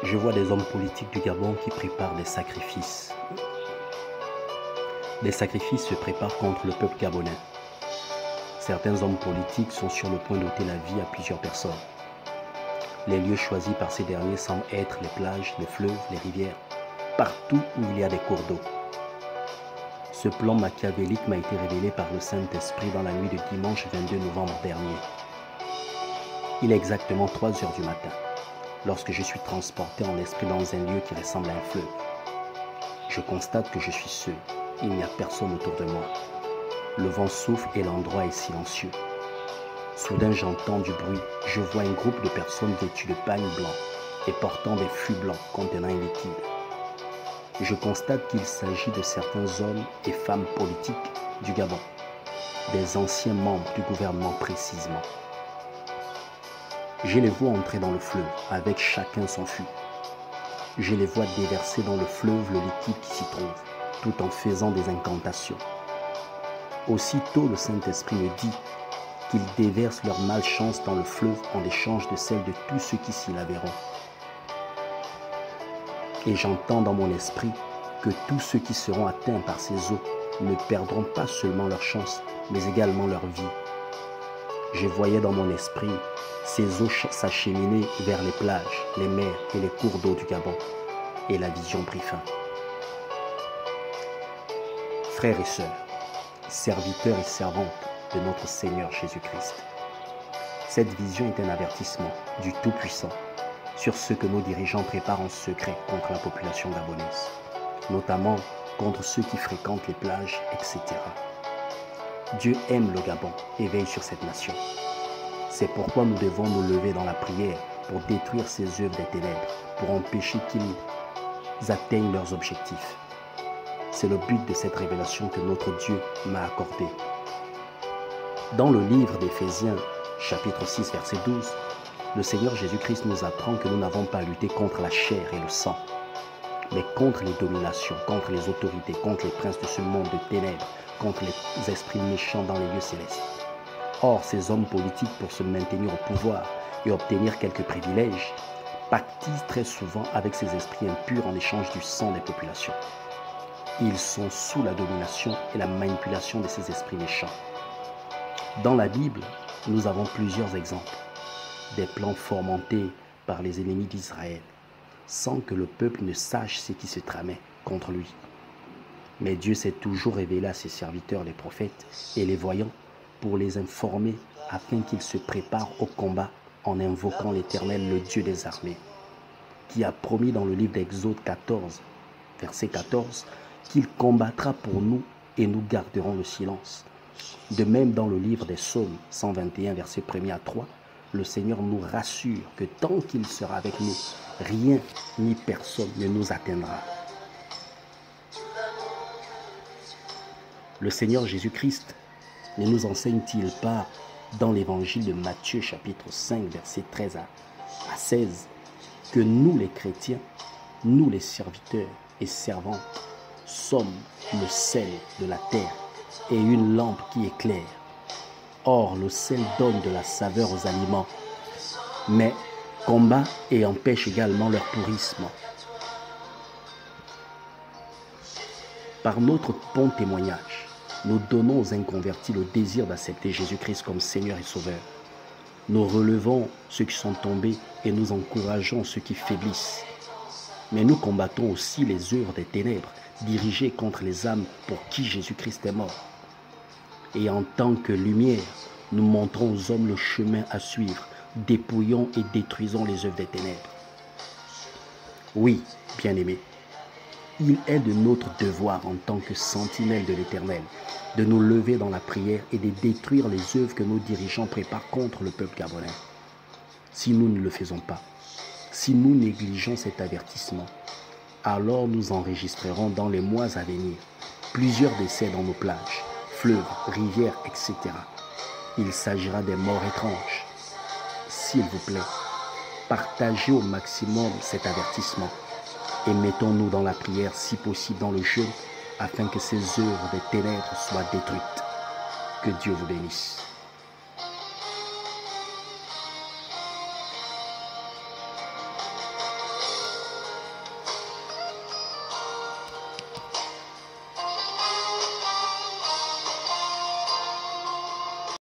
Je vois des hommes politiques du Gabon qui préparent des sacrifices. Des sacrifices se préparent contre le peuple gabonais. Certains hommes politiques sont sur le point d'ôter la vie à plusieurs personnes. Les lieux choisis par ces derniers semblent être les plages, les fleuves, les rivières, partout où il y a des cours d'eau. Ce plan machiavélique m'a été révélé par le Saint-Esprit dans la nuit de dimanche 22 novembre dernier. Il est exactement 3 heures du matin, lorsque je suis transporté en esprit dans un lieu qui ressemble à un fleuve. Je constate que je suis seul, il n'y a personne autour de moi. Le vent souffle et l'endroit est silencieux. Soudain j'entends du bruit, je vois un groupe de personnes vêtues de pagne blanc et portant des fûts blancs contenant un liquide. Je constate qu'il s'agit de certains hommes et femmes politiques du Gabon, des anciens membres du gouvernement précisément. Je les vois entrer dans le fleuve avec chacun son fût. Je les vois déverser dans le fleuve le liquide qui s'y trouve, tout en faisant des incantations. Aussitôt le Saint-Esprit me dit qu'ils déversent leur malchance dans le fleuve en échange de celle de tous ceux qui s'y laveront. Et j'entends dans mon esprit que tous ceux qui seront atteints par ces eaux ne perdront pas seulement leur chance, mais également leur vie. Je voyais dans mon esprit ces eaux s'acheminer vers les plages, les mers et les cours d'eau du Gabon, et la vision prit fin. Frères et sœurs, serviteurs et servantes de notre Seigneur Jésus-Christ, cette vision est un avertissement du Tout-Puissant sur ce que nos dirigeants préparent en secret contre la population gabonaise, notamment contre ceux qui fréquentent les plages, etc. Dieu aime le Gabon et veille sur cette nation. C'est pourquoi nous devons nous lever dans la prière pour détruire ces œuvres des ténèbres, pour empêcher qu'ils atteignent leurs objectifs. C'est le but de cette révélation que notre Dieu m'a accordée. Dans le livre d'Éphésiens, chapitre 6, verset 12, le Seigneur Jésus-Christ nous apprend que nous n'avons pas à lutter contre la chair et le sang, mais contre les dominations, contre les autorités, contre les princes de ce monde de ténèbres, contre les esprits méchants dans les lieux célestes. Or, ces hommes politiques, pour se maintenir au pouvoir et obtenir quelques privilèges, pactisent très souvent avec ces esprits impurs en échange du sang des populations. Ils sont sous la domination et la manipulation de ces esprits méchants. Dans la Bible, nous avons plusieurs exemples, des plans fomentés par les ennemis d'Israël, sans que le peuple ne sache ce qui se tramait contre lui. Mais Dieu s'est toujours révélé à ses serviteurs, les prophètes et les voyants, pour les informer afin qu'ils se préparent au combat en invoquant l'Éternel, le Dieu des armées, qui a promis dans le livre d'Exode 14, verset 14, qu'il combattra pour nous et nous garderons le silence. De même, dans le livre des Psaumes 121, verset 1 à 3, le Seigneur nous rassure que tant qu'il sera avec nous, rien ni personne ne nous atteindra. Le Seigneur Jésus-Christ ne nous enseigne-t-il pas dans l'évangile de Matthieu, chapitre 5, verset 13 à 16, que nous les chrétiens, nous les serviteurs et servantes, sommes le sel de la terre et une lampe qui éclaire. Or, le sel donne de la saveur aux aliments, mais combat et empêche également leur pourrissement. Par notre bon témoignage, nous donnons aux inconvertis le désir d'accepter Jésus-Christ comme Seigneur et Sauveur. Nous relevons ceux qui sont tombés et nous encourageons ceux qui faiblissent. Mais nous combattons aussi les œuvres des ténèbres dirigées contre les âmes pour qui Jésus-Christ est mort. Et en tant que lumière, nous montrons aux hommes le chemin à suivre, dépouillons et détruisons les œuvres des ténèbres. Oui, bien-aimés, il est de notre devoir en tant que sentinelles de l'Éternel de nous lever dans la prière et de détruire les œuvres que nos dirigeants préparent contre le peuple gabonais. Si nous ne le faisons pas, si nous négligeons cet avertissement, alors nous enregistrerons dans les mois à venir plusieurs décès dans nos plages, fleuves, rivières, etc. Il s'agira des morts étranges. S'il vous plaît, partagez au maximum cet avertissement et mettons-nous dans la prière, si possible dans le jeûne, afin que ces œuvres des ténèbres soient détruites. Que Dieu vous bénisse.